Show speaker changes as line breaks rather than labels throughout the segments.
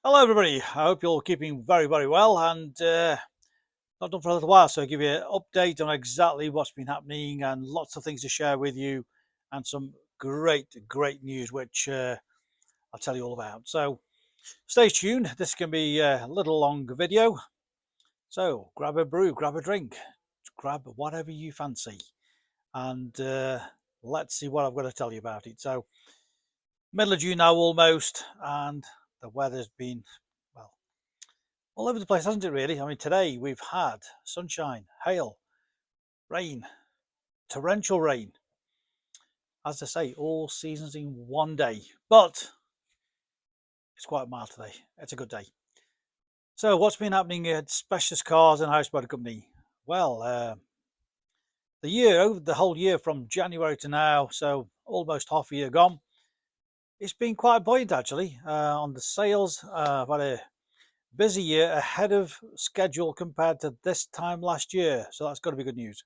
Hello everybody, I hope you're all keeping very well and not done for a little while, so I'll give you an update on exactly what's been happening and lots of things to share with you and some great news which I'll tell you all about. So stay tuned, this can be a little long video, so grab a brew, grab a drink, grab whatever you fancy and let's see what I've got to tell you about it. So middle of June now almost, and the weather's been, well, all over the place, hasn't it, really? I mean, today we've had sunshine, hail, rain, torrential rain. As I say, all seasons in one day. But it's quite mild today. It's a good day. So what's been happening at Specialist Cars and House Motor Company? Well, over the whole year from January to now, so almost half a year gone, it's been quite buoyant actually on the sales. I've had a busy year ahead of schedule compared to this time last year, so that's got to be good news.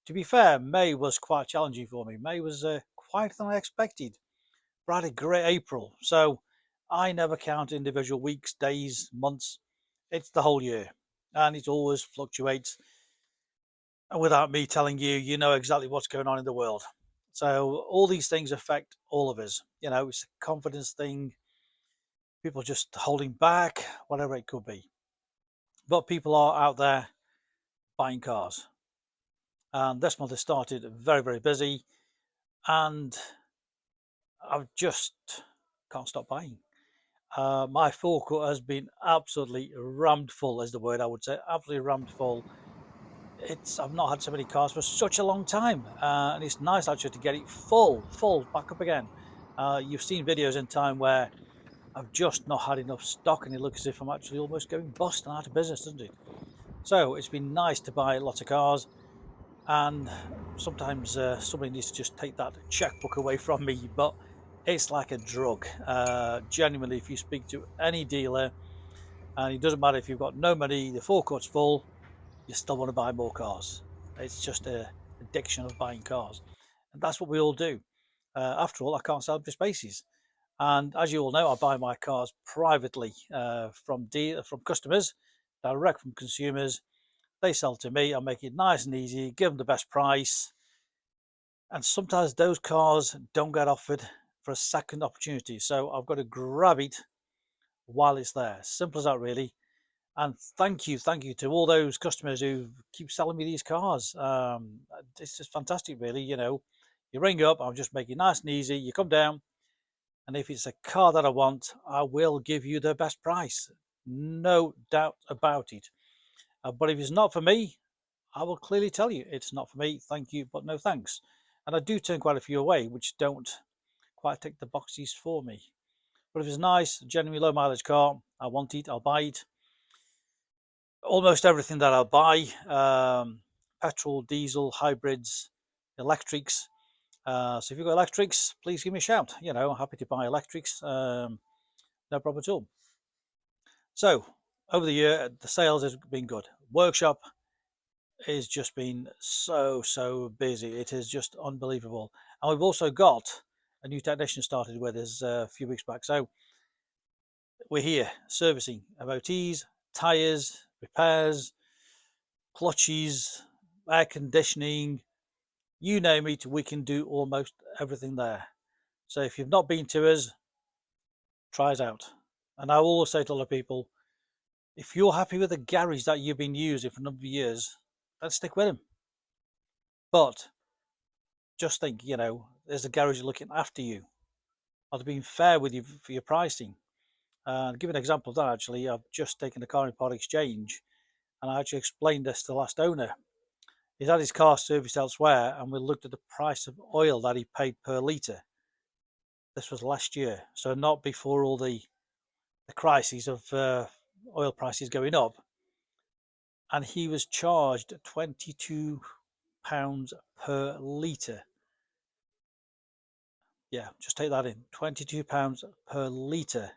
To be fair, May was quite challenging for me. May was quieter than I expected, but I had a great April, so I never count individual weeks, days, months. It's the whole year, and it always fluctuates, and without me telling you, you know exactly what's going on in the world. So all these things affect all of us. You know, it's a confidence thing, people just holding back, whatever it could be. But people are out there buying cars. And this month has started very busy, and I just can't stop buying. My forecourt has been absolutely rammed full, is the word I would say, absolutely rammed full. I've not had so many cars for such a long time, and it's nice actually to get it full back up again. You've seen videos in time where I've just not had enough stock and it looks as if I'm actually almost going bust and out of business, doesn't it? So it's been nice to buy lots of cars, and sometimes somebody needs to just take that checkbook away from me, but it's like a drug. Genuinely, if you speak to any dealer, and it doesn't matter if you've got no money, the forecourt's full, you still want to buy more cars. It's just an addiction of buying cars, and that's what we all do. After all, I can't sell empty spaces, and as you all know, I buy my cars privately from customers, direct from consumers. They sell to me, I make it nice and easy, give them the best price, and sometimes those cars don't get offered for a second opportunity, so I've got to grab it while it's there. Simple as that, really. And thank you to all those customers who keep selling me these cars. It's just fantastic, really. You know, you ring up, I'll just make it nice and easy, you come down, and if it's a car that I want, I will give you the best price, no doubt about it. But if it's not for me, I will clearly tell you it's not for me. Thank you, but no thanks. And I do turn quite a few away, which don't quite tick the boxes for me. But if it's a nice, genuinely low mileage car, I want it, I'll buy it. Almost everything that I'll buy, petrol, diesel, hybrids, electrics. So if you've got electrics, please give me a shout. You know, happy to buy electrics, no problem at all. So over the year, the sales has been good. Workshop has just been so busy. It is just unbelievable. And we've also got a new technician started with us a few weeks back. So we're here servicing MOTs, tyres, repairs, clutches, air conditioning, you name it, we can do almost everything there. So if you've not been to us, try us out. And I will always say to a lot of people, if you're happy with the garage that you've been using for a number of years, let's stick with him. But just think, you know, there's a garage looking after you. I've been fair with you for your pricing. And give an example of that, actually, I've just taken a car in part exchange, and I actually explained this to the last owner. He's had his car serviced elsewhere, and we looked at the price of oil that he paid per litre. This was last year, so not before all the crises of oil prices going up. And he was charged £22 per litre. Yeah, just take that in. £22 per litre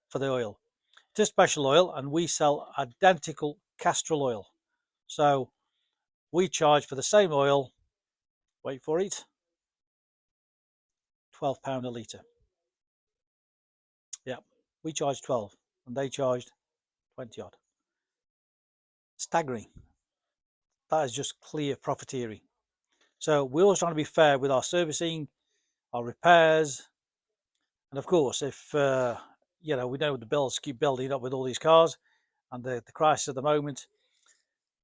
for the oil. It is special oil, and we sell identical Castrol oil. So we charge for the same oil, wait for it, £12 a litre. Yeah, we charge 12. and they charged 20 odd. Staggering. That is just clear profiteering. So we're always trying to be fair with our servicing, our repairs, and of course, if we know the bills keep building up with all these cars and the crisis at the moment.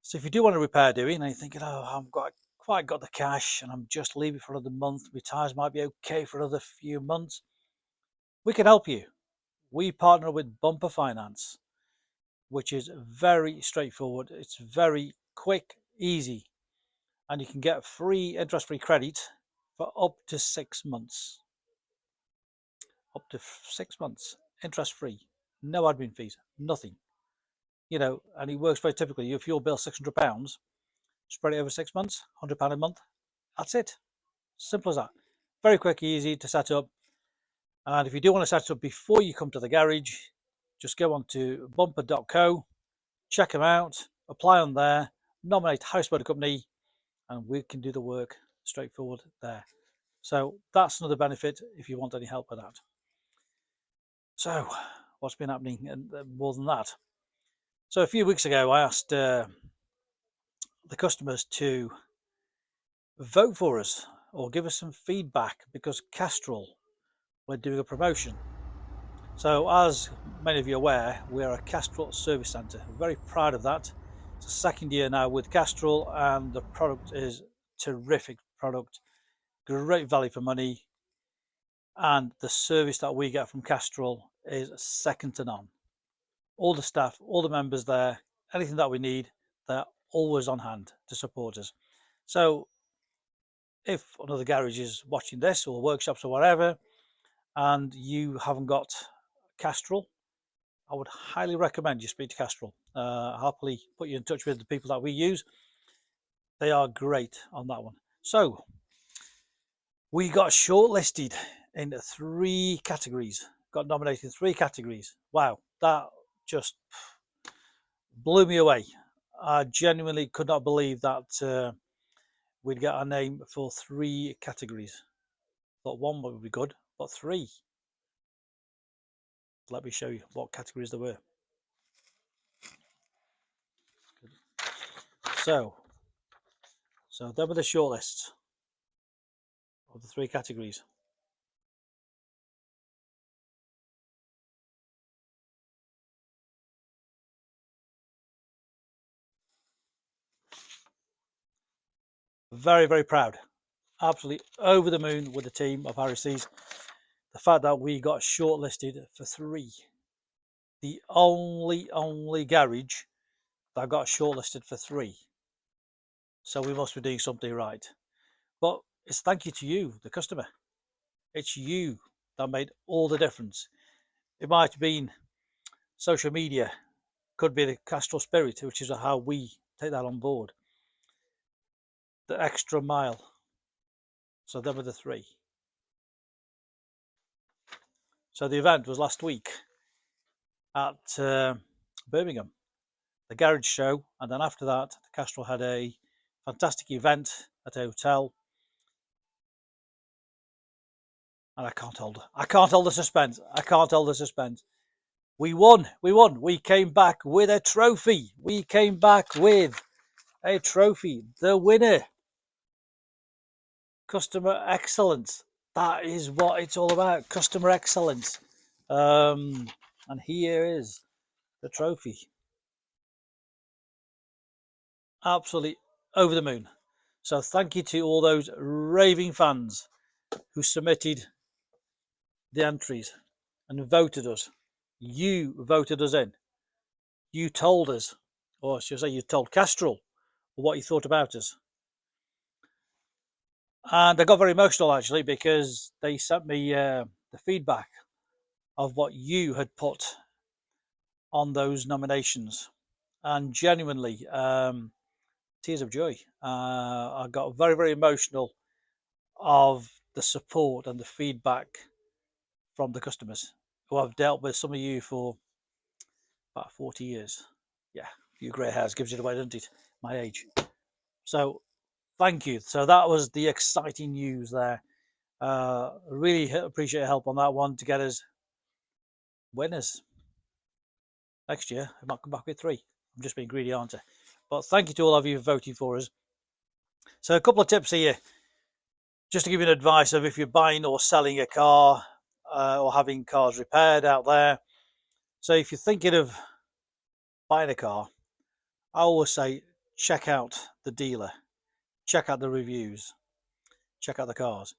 So if you do want a repair doing, and you're thinking, oh, I haven't quite got the cash, and I'm just leaving for another month, my tyres might be okay for another few months, we can help you. We partner with Bumper Finance, which is very straightforward. It's very quick, easy, and you can get free interest-free credit for up to 6 months. Up to 6 months, interest-free, no admin fees, nothing. And it works very typically. If your bill's £600, spread it over 6 months, £100 a month. That's it. Simple as that. Very quick, easy to set up. And if you do want to set it up before you come to the garage, just go on to bumper.co, check them out, apply on there, nominate House Motor Company, and we can do the work straightforward there. So that's another benefit if you want any help with that. So what's been happening and more than that? So a few weeks ago, I asked the customers to vote for us or give us some feedback because Castrol were doing a promotion. So as many of you are aware, we are a Castrol service centre. We're very proud of that. It's the second year now with Castrol, and the product is terrific product, great value for money, and the service that we get from Castrol is second to none. All the staff, all the members there, anything that we need, they're always on hand to support us. So if another garage is watching this, or workshops or whatever, and you haven't got Castrol, I would highly recommend you speak to Castrol. Happily put you in touch with the people that we use. They are great on that one. So we got shortlisted in 3 categories. Got nominated in 3 categories. Wow, that just blew me away. I genuinely could not believe that we'd get our name for 3 categories. Thought 1 would be good, but 3. Let me show you what categories there were. So there were the shortlists of the 3 categories. Very, very proud. Absolutely over the moon with the team of Harris's. The fact that we got shortlisted for 3. The only garage that got shortlisted for 3. So we must be doing something right. But it's thank you to you, the customer. It's you that made all the difference. It might have been social media, could be the Castrol spirit, which is how we take that on board. The extra mile. So them were the 3. So the event was last week at Birmingham, the garage show, and then after that, Castrol had a fantastic event at a hotel. And I can't hold the suspense. We won. We came back with a trophy. The winner. Customer excellence. That is what it's all about. Customer excellence. And here is the trophy. Absolutely over the moon. So thank you to all those raving fans who submitted the entries and voted us. You voted us in. You told us, or should I say you told Castrol what you thought about us. And I got very emotional actually because they sent me the feedback of what you had put on those nominations, and genuinely tears of joy. I got very, very emotional of the support and the feedback from the customers who I've dealt with some of you for about 40 years. Yeah, a few grey hairs gives it away, doesn't it? My age. So thank you. So that was the exciting news there. Really appreciate your help on that one to get us winners. Next year, I might come back with 3. I'm just being greedy, aren't I? But thank you to all of you for voting for us. So a couple of tips here, just to give you an advice of if you're buying or selling a car or having cars repaired out there. So if you're thinking of buying a car, I always say check out the dealer, check out the reviews, check out the cars.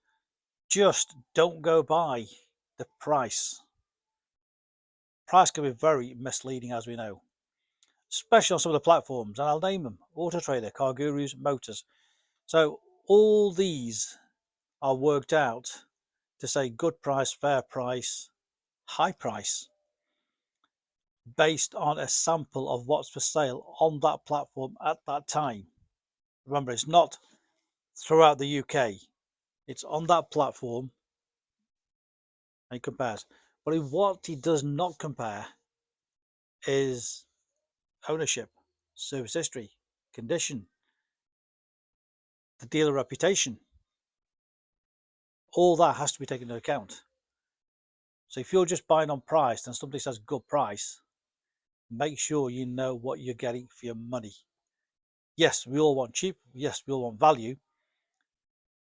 Just don't go by the price. Price can be very misleading, as we know, especially on some of the platforms, and I'll name them: Auto Trader, Car Gurus, Motors. So all these are worked out to say good price, fair price, high price, based on a sample of what's for sale on that platform at that time. Remember, it's not throughout the UK, it's on that platform and it compares. But what it does not compare is ownership, service history, condition, the dealer reputation. All that has to be taken into account. So if you're just buying on price and somebody says good price, make sure you know what you're getting for your money. Yes, we all want cheap. Yes, we all want value.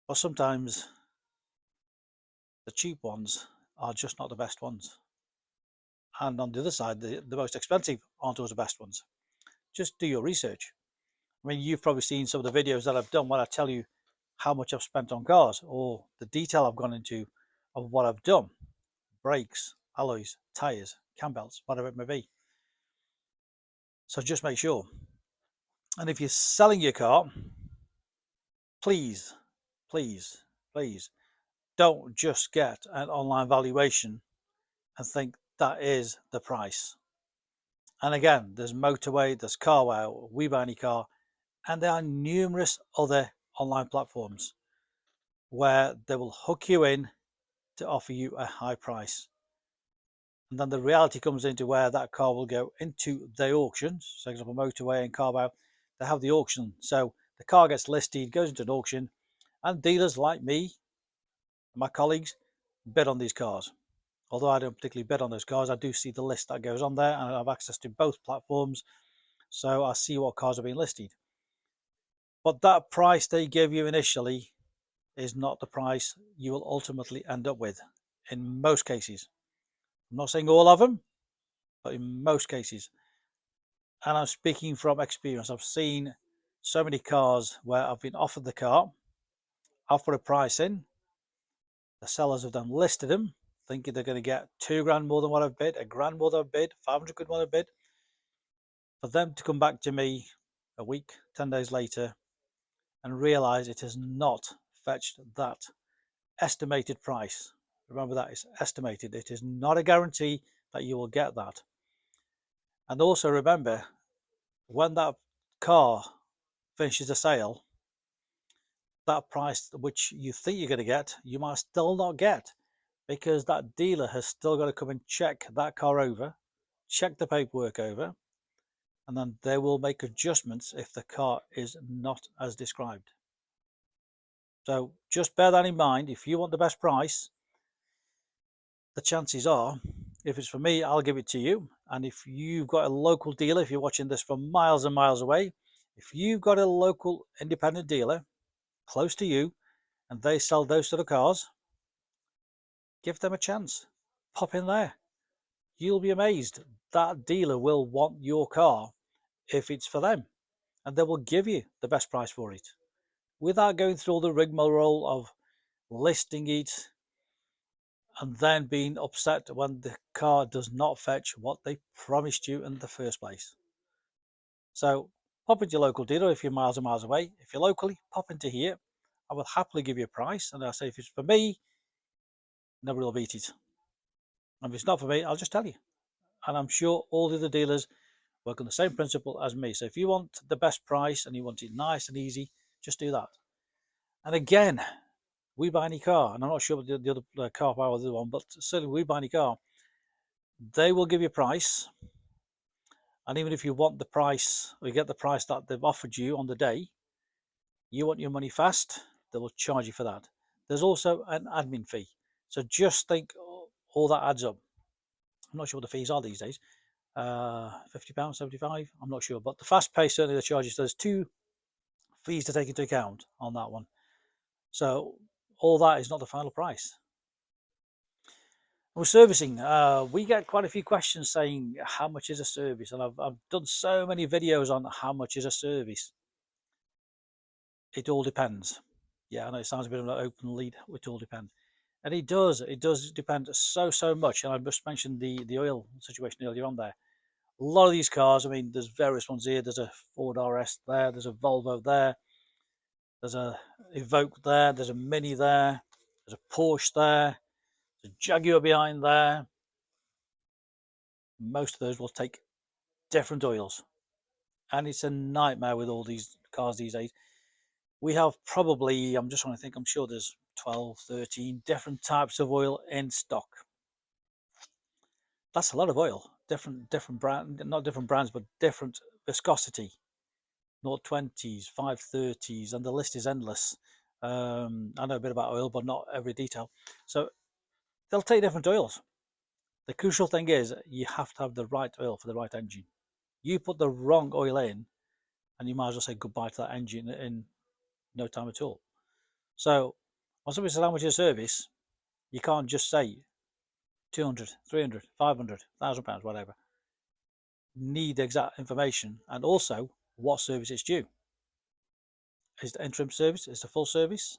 But sometimes the cheap ones are just not the best ones. And on the other side, the most expensive aren't always the best ones. Just do your research. I mean, you've probably seen some of the videos that I've done when I tell you how much I've spent on cars or the detail I've gone into of what I've done. Brakes, alloys, tyres, cam belts, whatever it may be. So just make sure. And if you're selling your car, please, please, please don't just get an online valuation and think that is the price. And again, there's Motorway, there's Carwow, We Buy Any Car, and there are numerous other online platforms where they will hook you in to offer you a high price. And then the reality comes into where that car will go into the auctions. So, for example, Motorway and Carwow, they have the auction. So the car gets listed, goes into an auction, and dealers like me and my colleagues bid on these cars. Although I don't particularly bid on those cars, I do see the list that goes on there, and I have access to both platforms, so I see what cars are being listed. But that price they give you initially is not the price you will ultimately end up with in most cases. I'm not saying all of them, but in most cases. And I'm speaking from experience. I've seen so many cars where I've been offered the car, I've put a price in, the sellers have then listed them, thinking they're going to get £2,000 more than what I've bid, £1,000 more than I've bid, 500 quid more than I've bid. For them to come back to me a week, 10 days later, and realise it has not fetched that estimated price. Remember that it's estimated. It is not a guarantee that you will get that. And also remember, when that car finishes the sale, that price which you think you're going to get, you might still not get, because that dealer has still got to come and check that car over, check the paperwork over, and then they will make adjustments if the car is not as described. So just bear that in mind. If you want the best price, the chances are, if it's for me, I'll give it to you. And if you've got a local dealer, if you're watching this from miles and miles away, if you've got a local independent dealer close to you and they sell those sort of cars, give them a chance. Pop in there. You'll be amazed. That dealer will want your car if it's for them, and they will give you the best price for it without going through all the rigmarole of listing it and then being upset when the car does not fetch what they promised you in the first place. So pop into your local dealer if you're miles and miles away. If you're locally, pop into here. I will happily give you a price, and I'll say if it's for me, nobody will beat it. And if it's not for me, I'll just tell you. And I'm sure all the other dealers work on the same principle as me. So if you want the best price and you want it nice and easy, just do that. And again, We Buy Any Car, and I'm not sure what the other car power the other one, but certainly We Buy Any Car, they will give you a price. And even if you want the price, or you get the price that they've offered you on the day, you want your money fast, they will charge you for that. There's also an admin fee. So just think all that adds up. I'm not sure what the fees are these days. £50, 75, I'm not sure, but the fast pay certainly the charges. There's 2 fees to take into account on that one, so all that is not the final price. With servicing, we get quite a few questions saying how much is a service, and I've done so many videos on how much is a service. It all depends. Yeah, I know it sounds a bit of an open lead. It all depends, and it does depend so much. And I just mentioned the oil situation earlier on there. A lot of these cars, I mean, there's various ones here. There's a Ford RS there. There's a Volvo there. There's a Evoque there. There's a Mini there. There's a Porsche there. There's a Jaguar behind there. Most of those will take different oils, and it's a nightmare with all these cars these days. We have probably, I'm just trying to think, I'm sure there's 12, 13 different types of oil in stock. That's a lot of oil. Different brand, not different brands, but different viscosity. 020s, 530s, and the list is endless. I know a bit about oil, but not every detail. So they'll take different oils. The crucial thing is you have to have the right oil for the right engine. You put the wrong oil in, and you might as well say goodbye to that engine in no time at all. So when somebody says how much is a service, you can't just say 200, 300, 500, £1,000, whatever. Need exact information, and also what service it's due. Is it interim service? Is it a full service?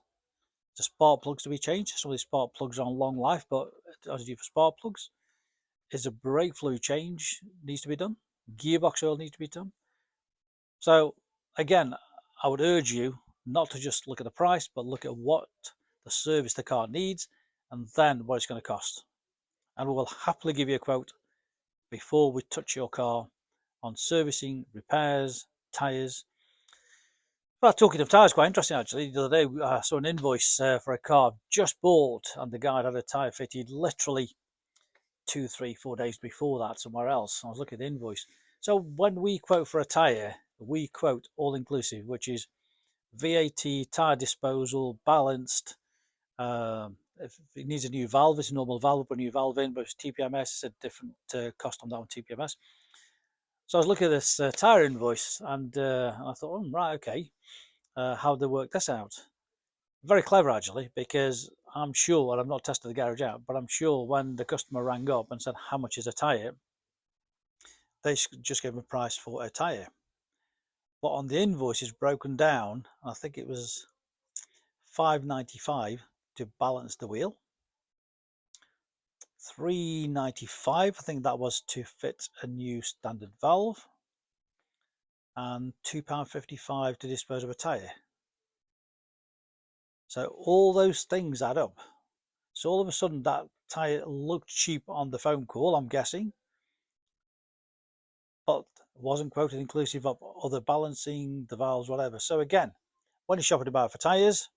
The spark plugs to be changed. Some of these spark plugs are on long life, but as you do for spark plugs, is a brake fluid change needs to be done. Gearbox oil needs to be done. So again, I would urge you not to just look at the price, but look at what the service the car needs, and then what it's going to cost. And we will happily give you a quote before we touch your car on servicing, repairs, tyres. Well, talking of tyres, quite interesting actually. The other day I saw an invoice for a car I've just bought, and the guy had a tyre fitted literally 2, 3, 4 days before that somewhere else. I was looking at the invoice. So when we quote for a tyre, we quote all inclusive, which is VAT, tyre disposal, balanced. If it needs a new valve, it's a normal valve, put a new valve in, but it's TPMS, it's a different cost on that one, TPMS. So I was looking at this tyre invoice, and I thought, oh, right, okay. How they work this out. Very clever actually, because I'm sure, and I've not tested the garage out, but I'm sure when the customer rang up and said how much is a tyre, they just gave them a price for a tyre. But on the invoice is broken down, I think it was £5.95 to balance the wheel, £3.95 I think that was to fit a new standard valve, and £2.55 to dispose of a tyre. So all those things add up. So all of a sudden that tyre looked cheap on the phone call, I'm guessing, but wasn't quoted inclusive of other balancing, the valves, whatever. So again, when you're shopping about for tyres,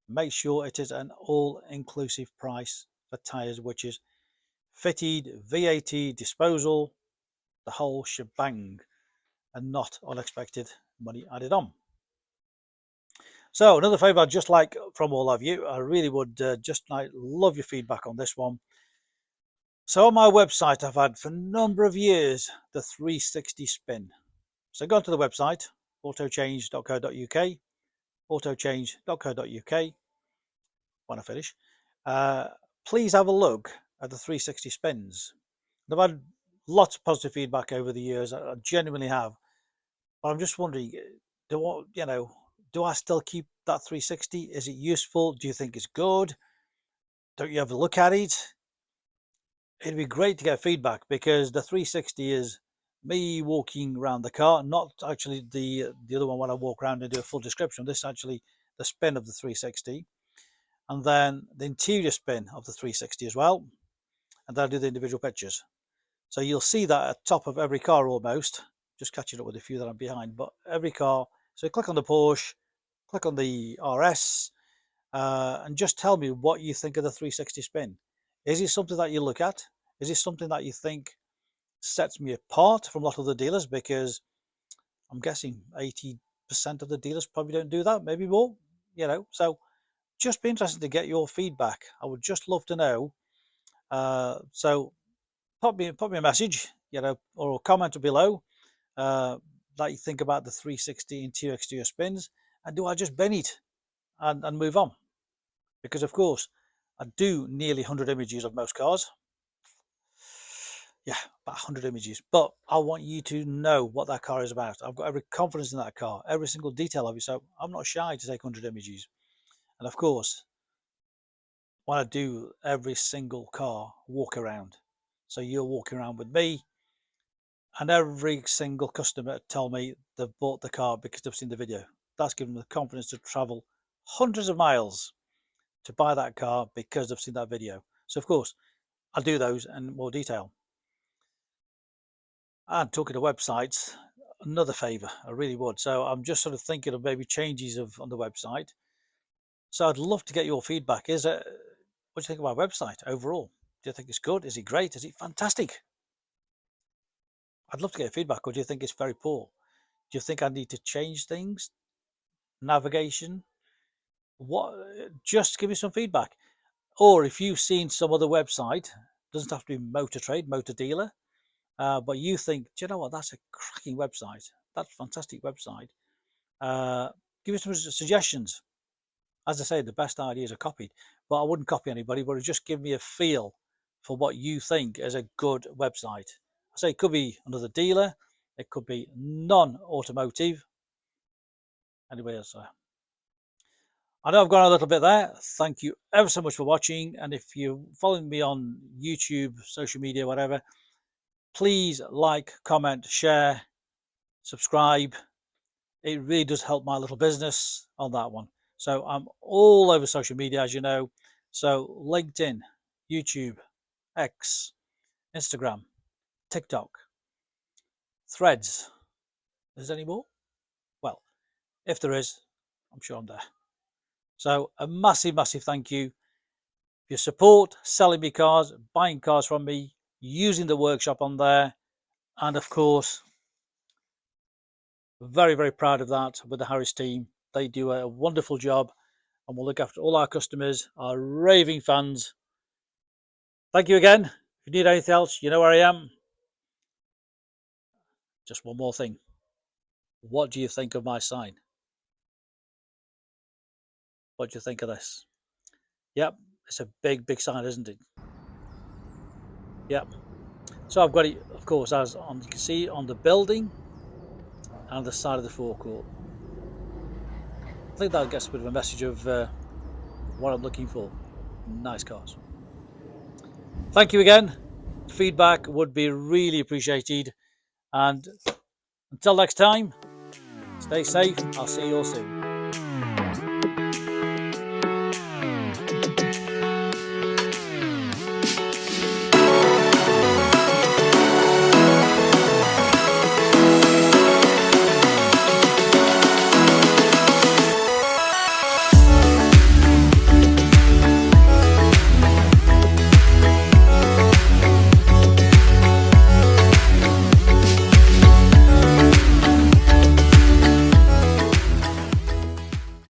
make sure it is an all-inclusive price for tyres, which is fitted, VAT, disposal, the whole shebang, and not unexpected money added on. So another favour I'd just like from all of you, I really would love your feedback on this one. So on my website, I've had for a number of years the 360 spin. So go onto the website, autochange.co.uk, autochange.co.uk. When I finish, please have a look at the 360 spins. I've had lots of positive feedback over the years. I genuinely have. But I'm just wondering, do I still keep that 360? Is it useful? Do you think it's good? Don't you ever look at it? It'd be great to get feedback, because the 360 is me walking around the car, not actually the other one when I walk around and do a full description. This is actually the spin of the 360, and then the interior spin of the 360 as well, and then I do the individual pictures. So you'll see that at the top of every car almost, just catching up with a few that I'm behind, but every car. So click on the Porsche, click on the RS, and just tell me what you think of the 360 spin. Is it something that you look at? Is it something that you think sets me apart from a lot of the dealers? Because I'm guessing 80% of the dealers probably don't do that, maybe more, So just be interested to get your feedback. I would just love to know. So pop me a message, you know, or comment below that you think about the 360 interior exterior spins, and do I just bin it and move on? Because of course I do nearly 100 images of most cars. Yeah, about 100 images, but I want you to know what that car is about. I've got every confidence in that car, every single detail of it, so I'm not shy to take 100 images. And of course, when I do every single car walk around, so you're walking around with me, and every single customer tell me they've bought the car because they've seen the video. That's given them the confidence to travel hundreds of miles to buy that car because they've seen that video. So of course, I'll do those in more detail. And talking to websites, another favour, I really would. So I'm just sort of thinking of maybe changes on the website. So I'd love to get your feedback. What do you think about our website overall? Do you think it's good? Is it great? Is it fantastic? I'd love to get your feedback. Or do you think it's very poor? Do you think I need to change things? Navigation? What? Just give me some feedback. Or if you've seen some other website, doesn't have to be Motor Trade, Motor Dealer, but you think, do you know what, that's a cracking website. That's a fantastic website. Give me some suggestions. As I say, the best ideas are copied, but I wouldn't copy anybody, but just give me a feel for what you think is a good website. I say it could be another dealer, it could be non-automotive. Anyway, I know I've gone a little bit there. Thank you ever so much for watching. And if you're following me on YouTube, social media, whatever, please like, comment, share, subscribe. It really does help my little business on that one. So I'm all over social media, as you know. So LinkedIn, YouTube, X, Instagram, TikTok, Threads. Is there any more? Well, if there is, I'm sure I'm there. So a massive, massive thank you for your support, selling me cars, buying cars from me, using the workshop on there. And of course, very, very proud of that with the Harris team. They do a wonderful job and we'll look after all our customers, our raving fans. Thank you again. If you need anything else, you know where I am. Just one more thing. What do you think of my sign? What do you think of this? Yep, it's a big, big sign, isn't it? Yep. So I've got it, of course, as on, you can see on the building and the side of the forecourt. I think that gets a bit of a message of what I'm looking for. Nice cars. Thank you again. Feedback would be really appreciated. And until next time, stay safe. I'll see you all soon.